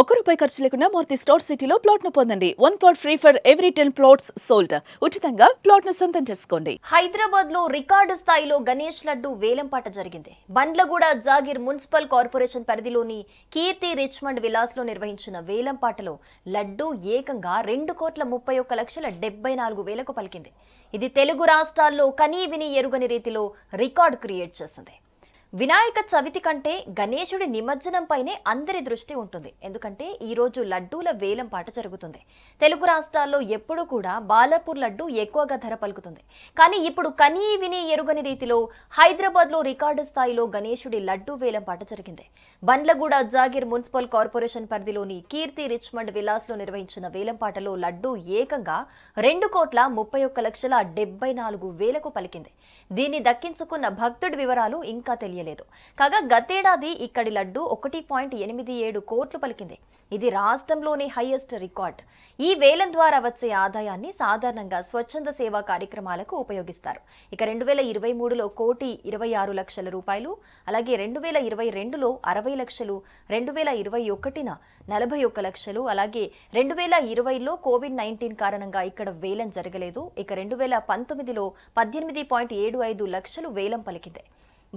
₹1 ఖర్చు లేకుండా మూర్తి స్టోర్ సిటీలో ప్లాట్ ను పొందండి. 1 plot free for every 10 plots sold. ఉచితంగా ప్లాట్ ను సొంతం చేసుకోండి. హైదరాబాద్ లో రికార్డు స్థాయిలో గణేష్ లడ్డు వేలంపాట జరిగింది. బండ్లగూడ జాగీర్ మున్సిపల్ కార్పొరేషన్ పరిధిలోని కీర్తి రిచ్మండ్ విలాస్ లో నిర్వహించిన వేలంపాటలో లడ్డు ఏకంగా 2,31,74,000కు పలికింది. ఇది తెలుగు రాష్ట్రాల్లో కనీవిని ఎరుగని రీతిలో రికార్డు క్రియేట్ చేసింది. వినాయక చవితి కంటే గణేశుడి నిమజ్జనంపైనే అందరి దృష్టి ఉంటుంది. ఎందుకంటే ఈ రోజు లడ్డూల వేలంపాట జరుగుతుంది. తెలుగు రాష్ట్రాల్లో ఎప్పుడూ కూడా బాలాపూర్ లడ్డు ఎక్కువగా ధర పలుకుతుంది. కానీ ఇప్పుడు కనీ విని ఎరుగని రీతిలో హైదరాబాద్ లో రికార్డు స్థాయిలో గణేశుడి లడ్డు వేలంపాట జరిగింది. బండ్లగూడ జాగీర్ మున్సిపల్ కార్పొరేషన్ పరిధిలోని కీర్తి రిచ్మండ్ విలాస్ లో నిర్వహించిన వేలంపాటలో లడ్డు ఏకంగా 2,31,74,000కు పలికింది. దీన్ని దక్కించుకున్న భక్తుడి వివరాలు ఇంకా తెలియలేదు. కాగా గతేడాది ఇక్కడి లడ్డు 1.87 కోట్లు పలికింది. ఇది రాష్ట్రంలోనే హైయెస్ట్ రికార్డ్. ఈ వేలం ద్వారా వచ్చే ఆదాయాన్ని సాధారణంగా స్వచ్ఛంద సేవా కార్యక్రమాలకు ఉపయోగిస్తారు. ఇక 2023లో ₹1,26,00,000, అలాగే 2022లో 60 లక్షలు, 2021న 41 లక్షలు, అలాగే 2020లో కోవిడ్-19 కారణంగా ఇక్కడ వేలం జరగలేదు. ఇక 2019లో 18.75 లక్షలు వేలం పలికింది.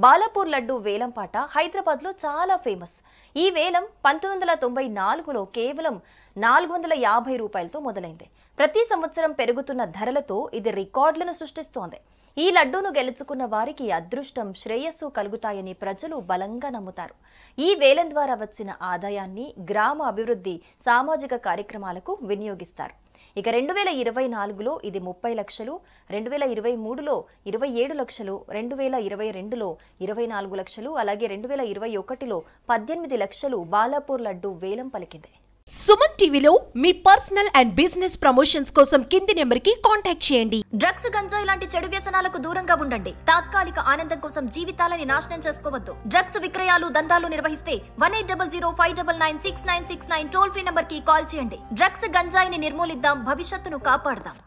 బాలాపూర్ లడ్డు వేలంపాట హైదరాబాద్ లో చాలా ఫేమస్. ఈ వేలం 1994లో కేవలం ₹450తో మొదలైంది. ప్రతి సంవత్సరం పెరుగుతున్న ధరలతో ఇది రికార్డులను సృష్టిస్తోంది. ఈ లడ్డూను గెలుచుకున్న వారికి అదృష్టం, శ్రేయస్సు కలుగుతాయని ప్రజలు బలంగా నమ్ముతారు. ఈ వేలం ద్వారా వచ్చిన ఆదాయాన్ని గ్రామ అభివృద్ధి, సామాజిక కార్యక్రమాలకు వినియోగిస్తారు. ఇక 2024లో ఇది 30 లక్షలు, 2023లో 27 లక్షలు, 2022లో 24 లక్షలు, అలాగే 2021లో 18 లక్షలు బాలాపూర్ లడ్డు వేలం పలికింది. సుమన్ టీవీలో మీ పర్సనల్ అండ్ బిజినెస్ ప్రమోషన్స్ కోసం కింది నెంబర్కి కాంటాక్ట్ చేయండి. డ్రగ్స్, గంజాయి లాంటి చెడు వ్యసనాలకు దూరంగా ఉండండి. తాత్కాలిక ఆనందం కోసం జీవితాలని నాశనం చేసుకోవద్దు. డ్రగ్స్ విక్రయాలు, దందాలు నిర్వహిస్తే 180059996969 టోల్ ఫ్రీ నంబర్ కి కాల్ చేయండి. డ్రగ్స్, గంజాయిని నిర్మూలిద్దాం, భవిష్యత్తును కాపాడదాం.